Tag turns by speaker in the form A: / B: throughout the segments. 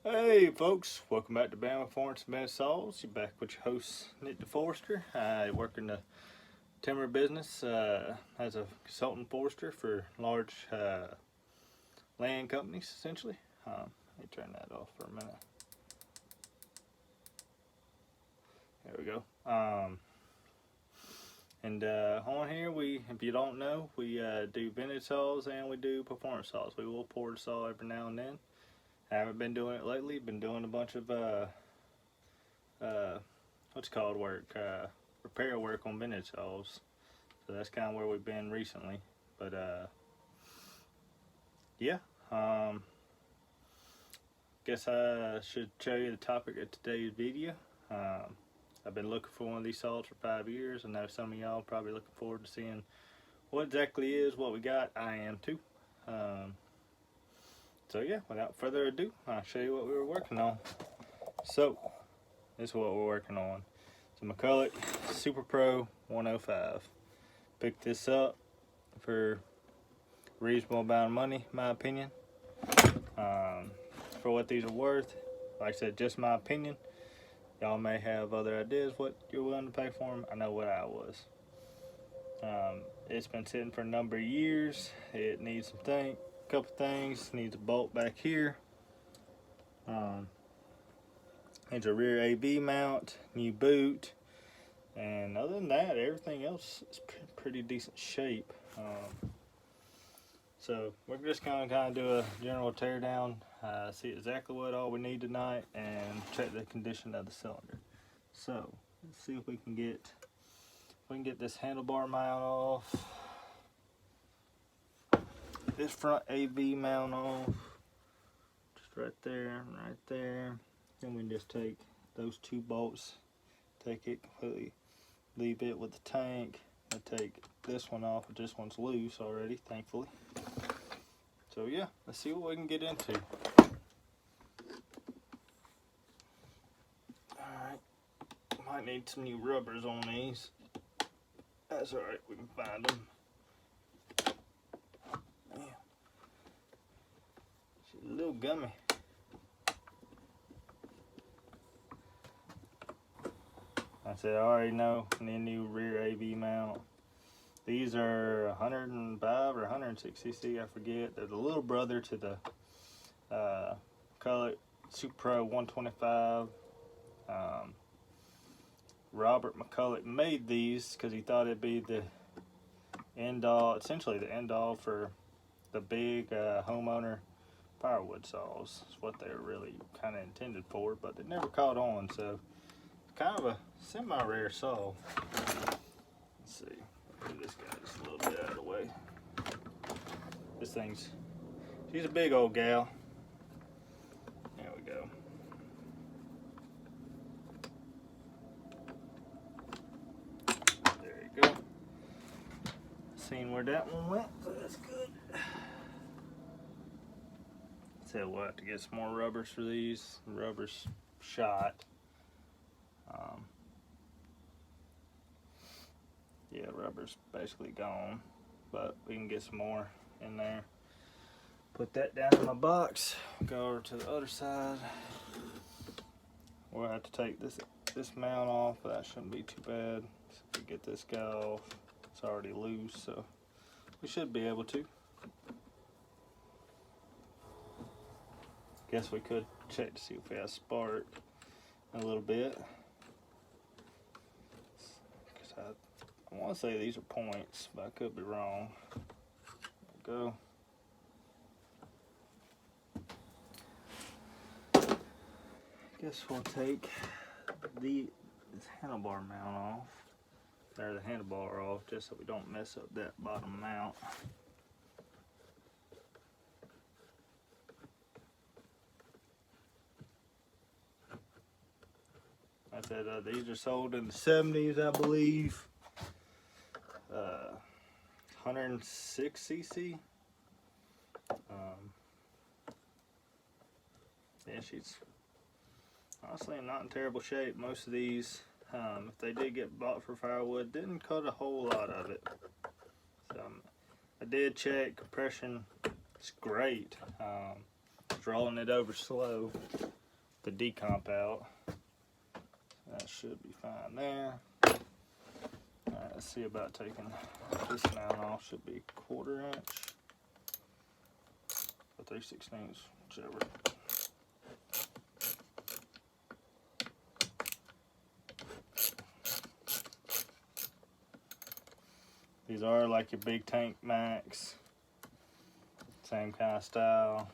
A: Hey folks, welcome back to Bama Florence and Saws. You're back with your host, Nick DeForester. I work in the timber business as a consultant forester for large land companies, essentially. Let me turn that off for a minute. There we go. On here, if you don't know, we do vintage saws and we do performance saws. We will pour the saw every now and then. I haven't been doing it lately. Been doing a bunch of repair work on vintage saws. So that's kind of where we've been recently. But yeah, guess I should show you the topic of today's video. I've been looking for one of these saws for 5 years. I know some of y'all probably looking forward to seeing what exactly is what we got. I am too. So yeah, without further ado, I'll show you what we were working on. So, this is what we're working on. It's a Mcculloch SP105. Picked this up for a reasonable amount of money, in my opinion. For what these are worth, like I said, just my opinion. Y'all may have other ideas what you're willing to pay for them. I know what I was. It's been sitting for a number of years. It needs some couple things. Needs a bolt back here. Needs a rear AV mount, new boot, and other than that, everything else is pretty decent shape. So we're just gonna kind of do a general tear down, see exactly what all we need tonight, and check the condition of the cylinder. So let's see if we can get this handlebar mount off. This front AV mount off, just right there, right there. Then we just take those two bolts, take it completely, leave it with the tank, and take this one off, but this one's loose already, thankfully. So yeah, let's see what we can get into. Alright, might need some new rubbers on these. That's alright, we can find them. A little gummy. I said I already know the new rear AV mount. These are 105 or 106 cc, I forget. They're the little brother to the Mcculloch SP105. Robert Mcculloch made these because he thought it'd be the end all, essentially the end all for the big homeowner firewood saws. Is what they were really kind of intended for, but they never caught on, so kind of a semi-rare saw. Let's see, move this guy just a little bit out of the way. She's a big old gal. There we go. There you go. Seen where that one went, so that's good. So we'll have to get some more rubbers for these. Rubber's shot. Yeah, rubber's basically gone, but we can get some more in there. Put that down in my box. Go over to the other side. We'll have to take this mount off, but that shouldn't be too bad. So if we get this guy off, it's already loose, so we should be able to. Guess we could check to see if we have spark a little bit. Cause I want to say these are points, but I could be wrong. There we go. Guess we'll take this handlebar mount off, or the handlebar off, just so we don't mess up that bottom mount. I said these are sold in the 70s, I believe. 106 cc. Yeah, she's honestly not in terrible shape. Most of these, if they did get bought for firewood, didn't cut a whole lot of it. So I did check compression. It's great. Just rolling it over slow to decomp out. That should be fine there. Alright, let's see about taking this mount off. Should be 1/4 inch or 3/16, whichever. These are like your big tank Max, same kind of style.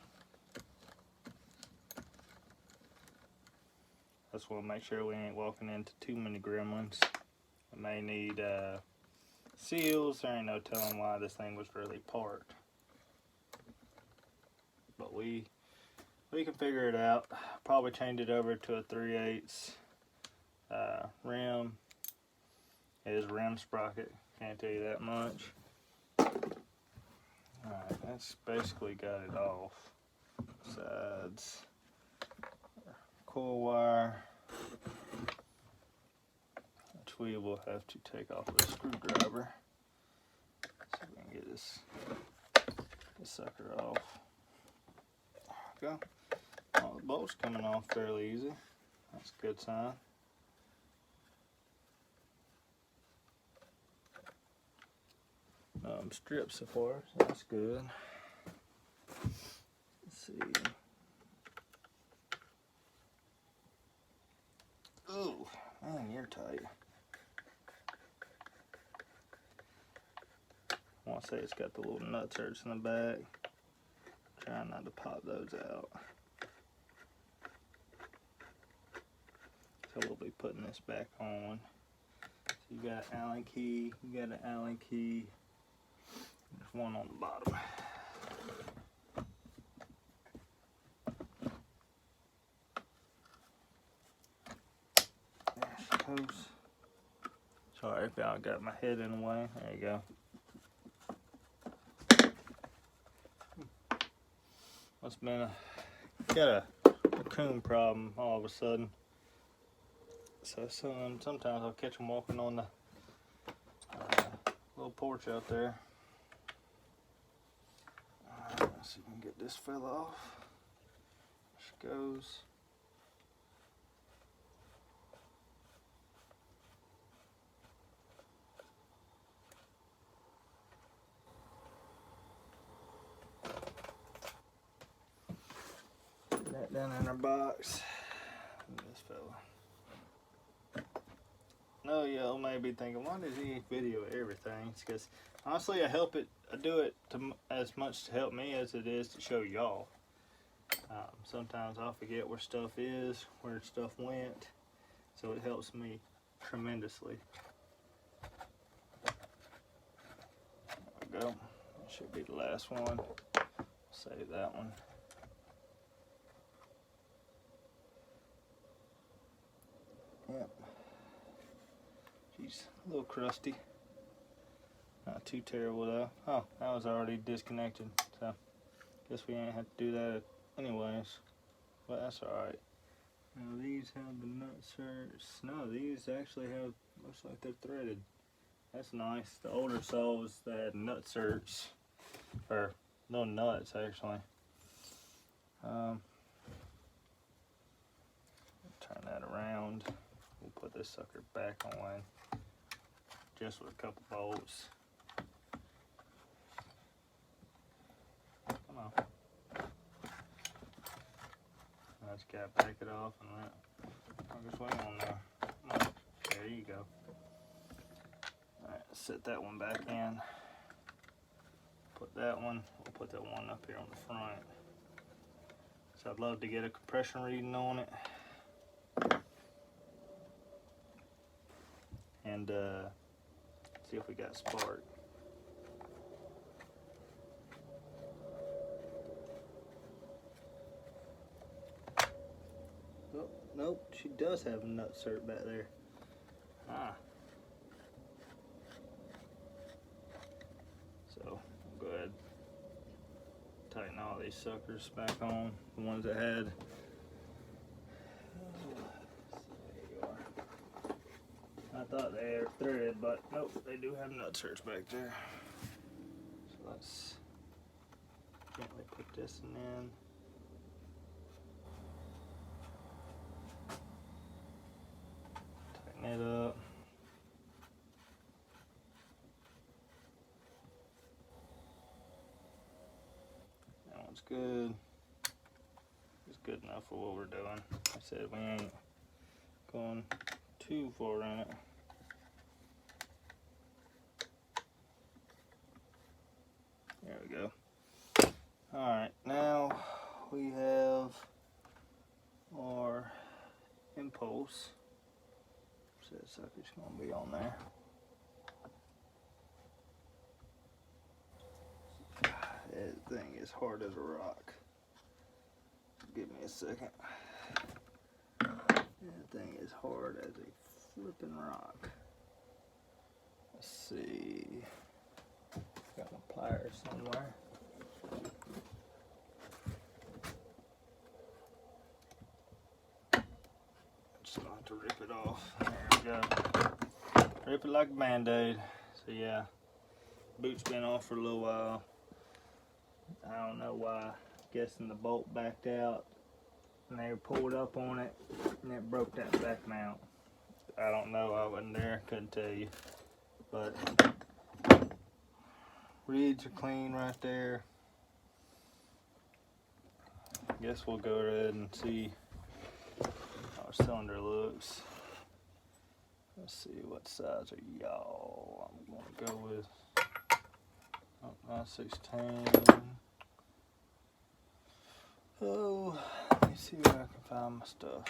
A: Just want to make sure we ain't walking into too many gremlins. We may need seals. There ain't no telling why this thing was really parked, but we can figure it out. Probably change it over to a 3/8 rim. It is a rim sprocket. Can't tell you that much. Alright, that's basically got it off. Sides, coil wire, which we will have to take off with a screwdriver. So we can get this sucker off. There we go. All the bolts coming off fairly easy. That's a good sign. Stripped so far, so that's good. Let's see. Ooh, man, you're tight. I want to say it's got the little nutserts in the back. Trying not to pop those out. So we'll be putting this back on. So you got an Allen key, you got an Allen key. There's one on the bottom. There she goes. Sorry if I got my head in the way. There you go. Must have been got a raccoon problem all of a sudden. So sometimes I'll catch them walking on the little porch out there. Let's see if we can get this fella off. There she goes. Put that down in our box. And this fella. No, y'all may be thinking, why does he video everything? It's because honestly, I do it as much to help me as it is to show y'all. Sometimes I'll forget where stuff is, where stuff went, so it helps me tremendously. There we go. That should be the last one. Save that one. Yep. She's a little crusty. Not too terrible though. Oh, that was already disconnected, so guess we ain't have to do that anyways. But that's alright. Now these have the nutserts. No, these actually have, looks like they're threaded. That's nice. The older saws that had nutserts, or no nuts actually. Turn that around. We'll put this sucker back on, just with a couple bolts. Come on. I just gotta back it off and I'll just wait on there. Come on. There you go. Alright, set that one back in. Put that one, we'll put that one up here on the front. So I'd love to get a compression reading on it. And see if we got spark. Oh, nope, she does have a nutsert back there. Ah. So, I'll go ahead, tighten all these suckers back on, the ones that had. I thought they were threaded, but nope, they do have nutserts back there. So let's gently put this in. good. It's good enough for what we're doing. I said we ain't going too far in it. There we go. Alright, now we have our impulse. So that sucker's gonna be on there. That thing is hard as a rock. Give me a second. That thing is hard as a flipping rock. Let's see. Got my pliers somewhere. Just gonna have to rip it off. There we go. Rip it like a Band-Aid. So yeah, boot's been off for a little while. I don't know why. Guessing the bolt backed out and they pulled up on it and it broke that back mount. I don't know, I wasn't there, couldn't tell you. But reeds are clean right there. I guess we'll go ahead and see how our cylinder looks. Let's see, what size are y'all? I'm gonna go with 9/16. Oh, let me see where I can find my stuff.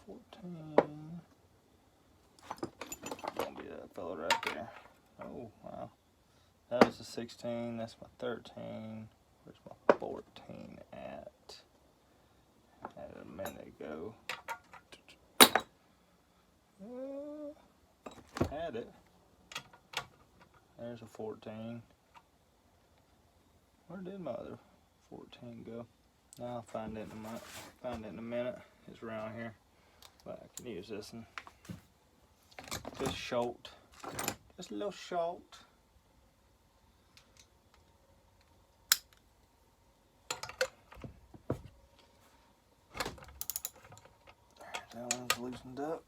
A: 14. Gonna be that fella right there. Oh, wow. That was a 16. That's my 13. Where's my 14 at? I had it a minute ago. Had it. There's a 14. Where did my other 14 go? Now I'll find it in a minute. It's around here, but I can use this one. Just short, just a little short. That one's loosened up.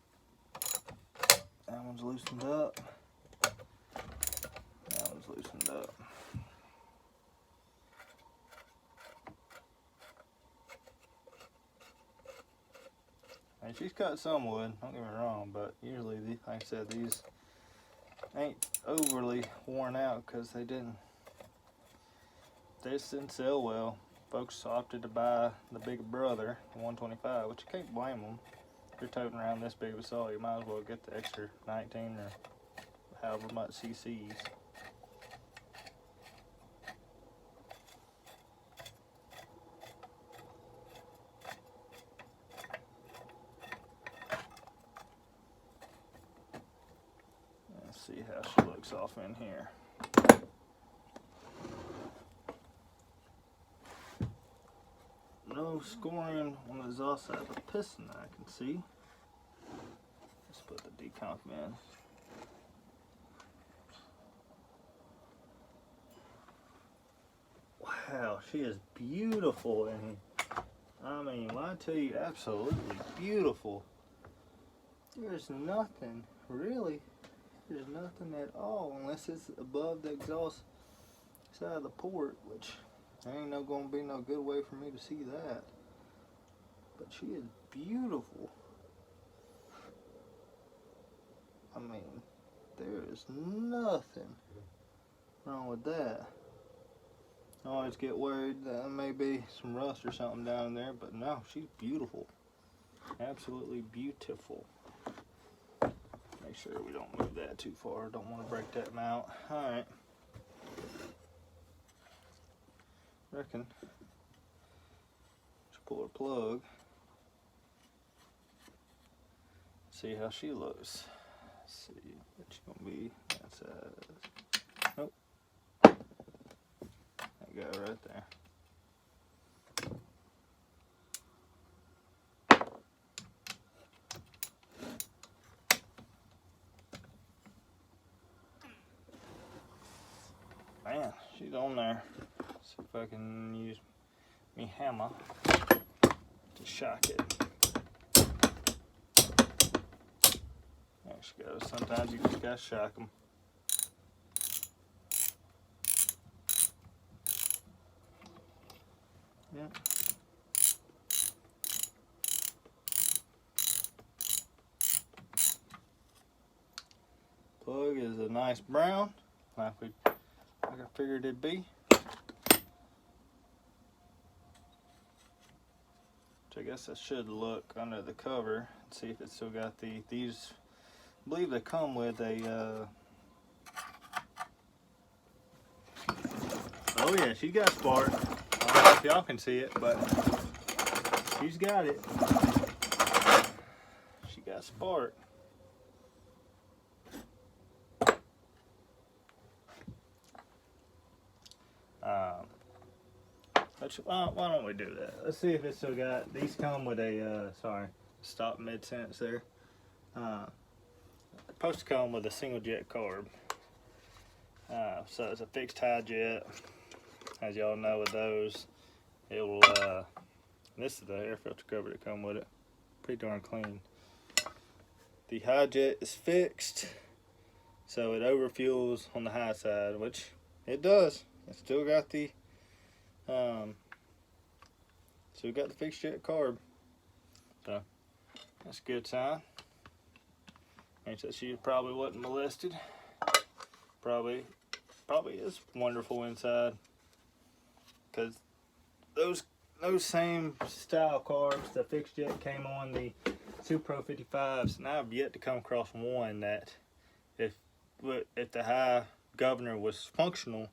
A: That one's loosened up. That one's loosened up. And she's cut some wood, don't get me wrong, but usually, like I said, these ain't overly worn out because they just didn't sell well. Folks opted to buy the bigger brother, the 125, which you can't blame them. If you're toting around this big of a saw, you might as well get the extra 19 or however much cc's. Let's see how she looks off in here. No scoring on the exhaust side of the piston that I can see. Let's put the decomp in. Wow, she is beautiful in here. I mean, when I tell you absolutely beautiful, there's nothing, really, there's nothing at all unless it's above the exhaust side of the port, which there ain't gonna be no good way for me to see that. But she is beautiful. I mean, there is nothing wrong with that. I always get worried that there may be some rust or something down there, but no, she's beautiful. Absolutely beautiful. Make sure we don't move that too far. Don't want to break that mount. Alright. Reckon. Just pull her plug. See how she looks. Let's see what she's gonna be. That's nope. That guy right there. Man, she's on there. See if I can use me hammer to shock it. There she goes. Sometimes you just gotta shock them. Yep. Plug is a nice brown, like I figured it'd be. Which I guess I should look under the cover and see if it's still got these. I believe they come with a. Oh yeah, she got spark. I don't know if y'all can see it, but she's got it. She got spark. Why don't we do that? Let's see if it's still got. These come with a. Sorry, stop mid sentence there. Supposed to come with a single jet carb. So it's a fixed high jet. As y'all know with those, it will. This is the air filter cover that come with it. Pretty darn clean. The high jet is fixed, so it overfuels on the high side, which it does. It's still got the. So we got the fixed jet carb. So that's a good sign. Means that she probably wasn't molested. Probably is wonderful inside. Because those same style carbs, the fixed jet came on the Supro 55s, and I've yet to come across one that if the high governor was functional,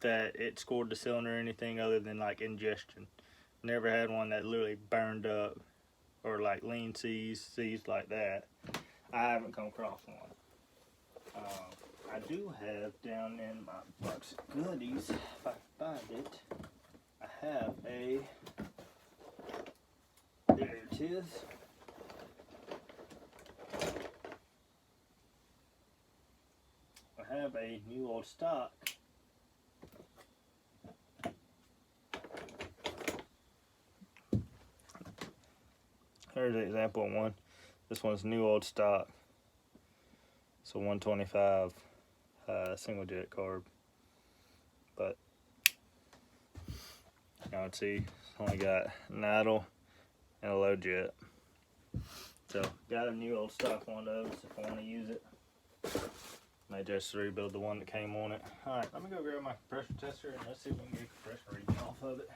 A: that it scored the cylinder or anything other than like ingestion. Never had one that literally burned up or like lean seized like that. I haven't come across one. I do have down in my box of goodies, if I can find it, I have a, there it is. I have a new old stock. Here's an example of one. This one's new old stock. It's a 125 single jet carb. But you can see it's only got an idle and a low jet. So got a new old stock one of those if I want to use it. May just rebuild the one that came on it. Alright, let me go grab my compressor tester and let's see if we can get a compressor reading off of it.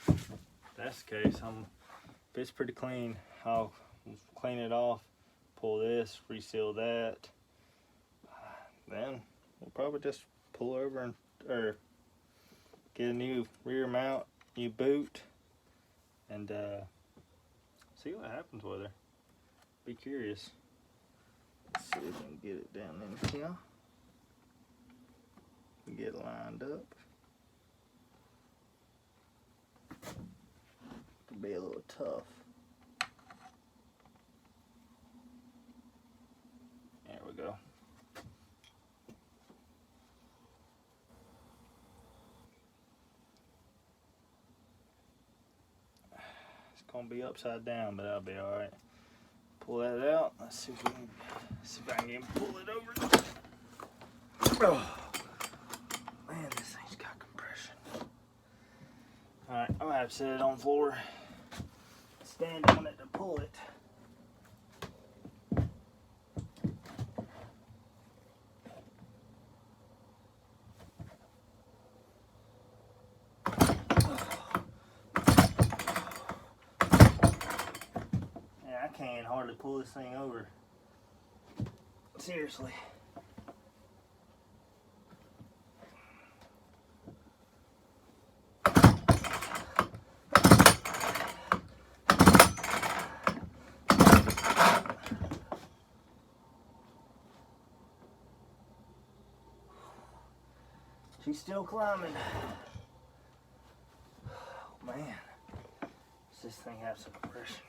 A: If that's the case, if it's pretty clean, I'll clean it off, pull this, reseal that. Then we'll probably just pull over or get a new rear mount, new boot, and see what happens with her. Be curious. Let's see if we can get it down in here. Get it lined up. Could be a little tough. There we go. It's gonna be upside down, but that'll be all right. Pull that out. Let's see if I can pull it over. Oh, man, this thing's got compression. All right, I'm gonna have to set it on the floor. Stand on it to pull it. I can't hardly pull this thing over. Seriously. She's still climbing. Oh, man. Does this thing have some compression?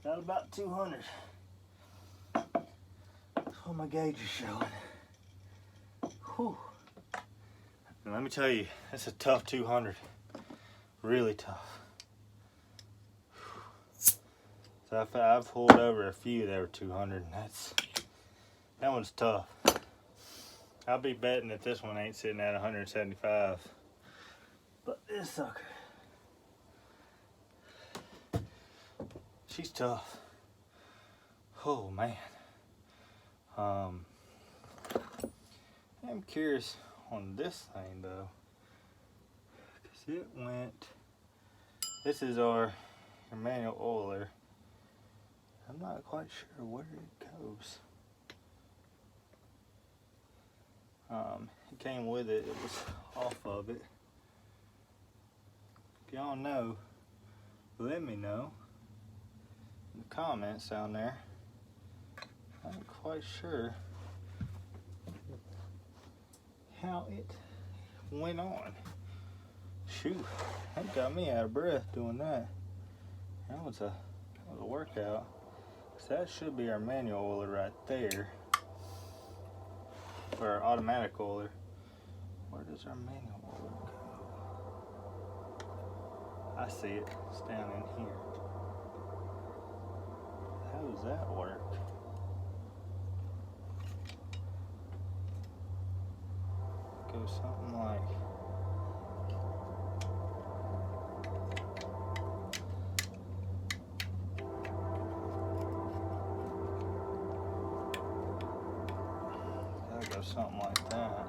A: Got about 200. That's what my gauge is showing. Whew. And let me tell you, it's a tough 200. Really tough. So I've pulled over a few that were 200, and that one's tough. I'll be betting that this one ain't sitting at 175. But this sucker, she's tough. Oh man. I'm curious on this thing though, because it went. This is our manual oiler. I'm not quite sure where it goes. It came with it. It was off of it. If y'all know, let me know in the comments down there. I'm not quite sure how it went on. Shoot, that got me out of breath doing that. That was a workout. So that should be our manual oiler right there. Or our automatic oiler. Where does our manual oiler go? I see it. It's down in here. How does that work? Go something like. Gotta go something like that.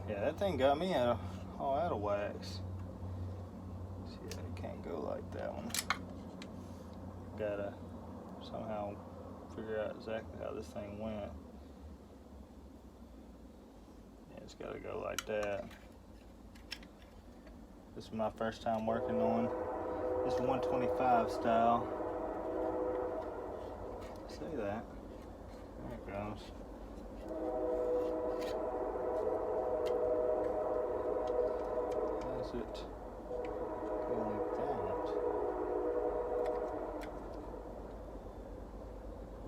A: Yeah, that thing got me all out of wax. See, I can't go like that one. Gotta somehow figure out exactly how this thing went. Yeah, it's gotta go like that. This is my first time working on this 125 style. Say that. There it goes. How does it go like that?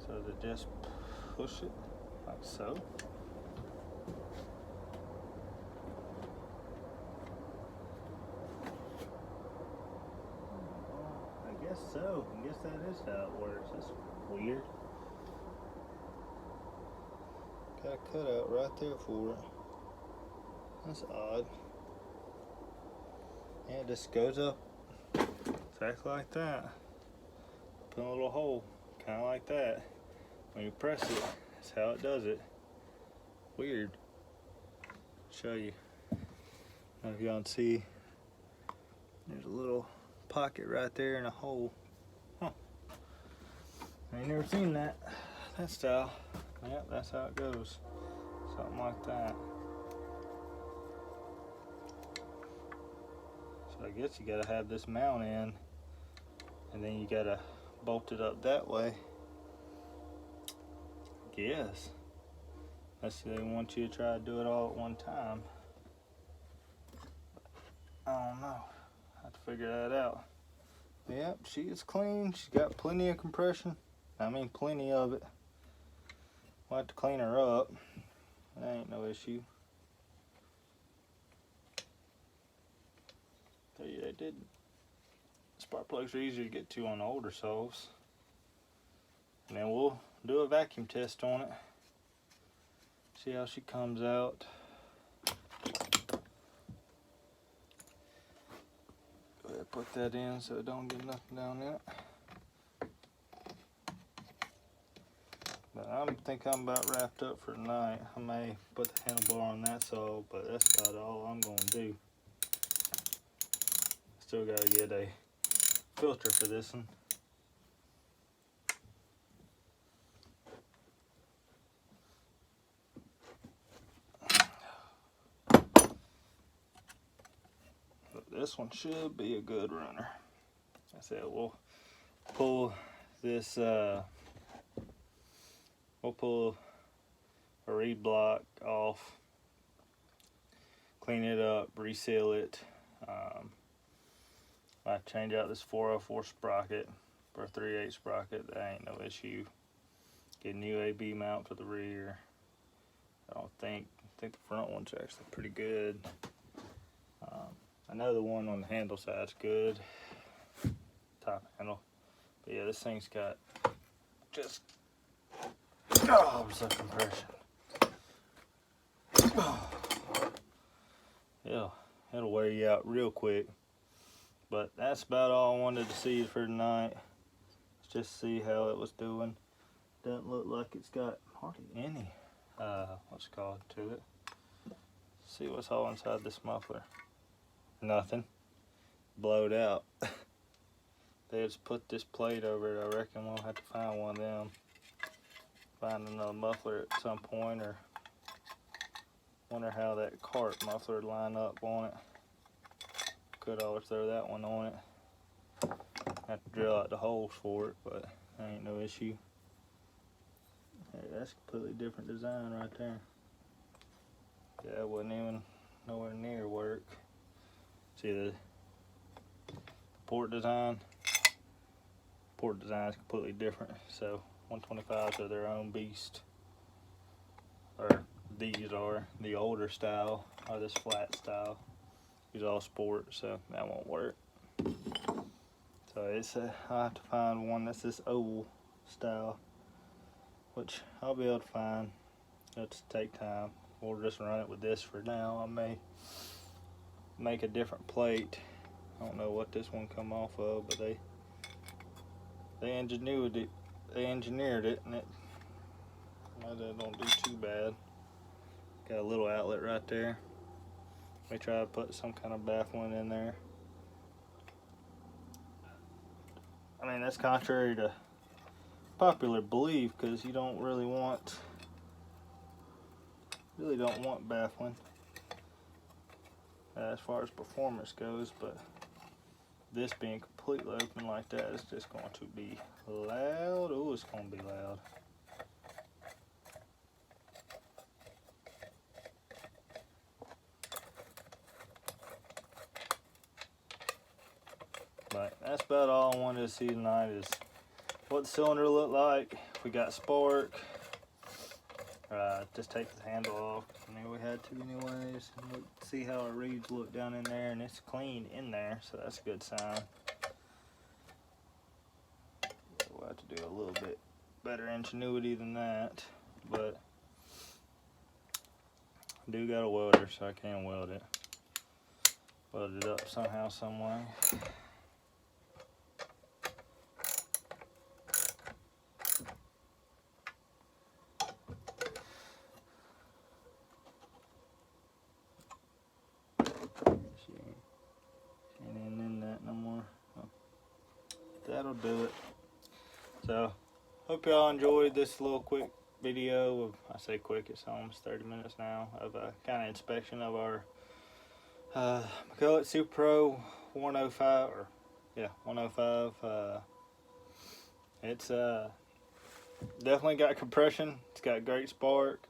A: So does it just push it like so? I guess so. I guess that is how it works. That's weird. Got a cutout right there for it. That's odd. Yeah, it just goes up exactly like that. Put in a little hole, kind of like that. When you press it, that's how it does it. Weird. Show you. I don't know if y'all can see. There's a little pocket right there and a hole. Huh. I ain't never seen that style. Yep, that's how it goes. Something like that. So I guess you gotta have this mount in, and then you gotta bolt it up that way. I guess. Unless they want you to try to do it all at one time. I don't know. I have to figure that out. Yep, she is clean. She's got plenty of compression. I mean, plenty of it. We'll have to clean her up. That ain't no issue. Tell you, they did. Spark plugs are easier to get to on the older saws. And then we'll do a vacuum test on it. See how she comes out. Go ahead and put that in so it don't get nothing down in it. But I think I'm about wrapped up for tonight. I may put the handlebar on that saw, but that's about all I'm going to do. Still got to get a filter for this one. But this one should be a good runner. I said we'll pull this, we'll pull a reed block off, clean it up, reseal it. Might change out this 404 sprocket for a 3/8 sprocket. That ain't no issue. Get a new AB mount for the rear. I think the front one's actually pretty good. I know the one on the handle side's good, top handle. But yeah, this thing's got just some compression. Yeah, it'll wear you out real quick. But that's about all I wanted to see for tonight. Let's just see how it was doing. Doesn't look like it's got hardly any what's it called to it. See what's all inside this muffler. Nothing. Blowed out. They just put this plate over it. I reckon we'll have to find one of them. Find another muffler at some point, or wonder how that cart muffler would line up on it. Could always throw that one on it. Have to drill out the holes for it, but that ain't no issue. Hey, that's a completely different design right there. Yeah, it wasn't even nowhere near work. See the port design? Port design is completely different. So 125s are their own beast. Or these are the older style, or this flat style. These all sport, so that won't work. So I'll have to find one that's this oval style, which I'll be able to find. It'll just take time. We'll just run it with this for now. I may make a different plate. I don't know what this one come off of, but they engineered it. And it don't do too bad. Got a little outlet right there. May try to put some kind of baffling in there. I mean, that's contrary to popular belief, because you don't really don't want baffling as far as performance goes, but this being completely open like that is just going to be loud. Oh, it's going to be loud. But that's about all I wanted to see tonight, is what the cylinder looked like. We got spark. Just take the handle off. I mean, we had to anyways. See how our reeds look down in there, and it's clean in there, so that's a good sign. We'll have to do a little bit better ingenuity than that, but I do got a welder, so I can weld it. Weld it up somehow, some way. That'll do it. So, hope y'all enjoyed this little quick video of, I say quick, it's almost 30 minutes now, of a kind of inspection of our Mcculloch Super Pro 105, or yeah, 105. It's definitely got compression. It's got great spark.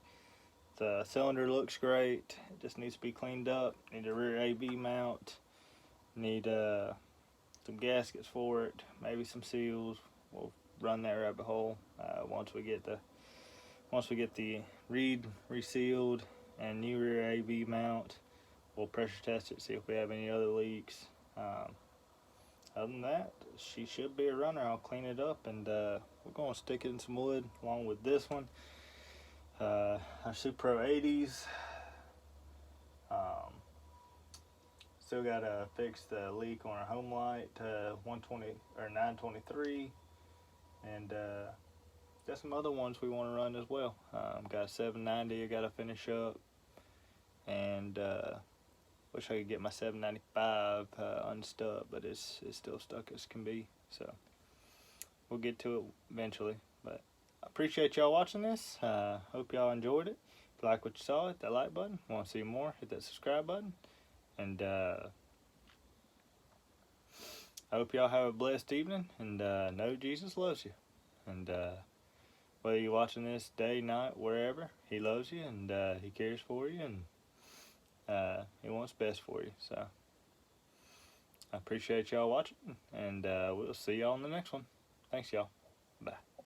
A: The cylinder looks great. It just needs to be cleaned up. Need a rear AB mount. Need some gaskets for it, maybe some seals. We'll run that rabbit hole once we get the reed resealed and new rear AB mount. We'll pressure test it, see if we have any other leaks. Other than that, she should be a runner. I'll clean it up, and we're going to stick it in some wood along with this one. Our Super Pro 80s. Still gotta fix the leak on our home light, 120 or 923, and got some other ones we want to run as well. Got a 790 I gotta finish up, and wish I could get my 795 unstuck, but it's still stuck as can be. So we'll get to it eventually. But I appreciate y'all watching this. Hope y'all enjoyed it. If you like what you saw, hit that like button. Want to see more, hit that subscribe button. And I hope y'all have a blessed evening, and know Jesus loves you. And whether you're watching this day, night, wherever, he loves you, and he cares for you, and he wants best for you. So I appreciate y'all watching, and we'll see y'all on the next one. Thanks, y'all. Bye.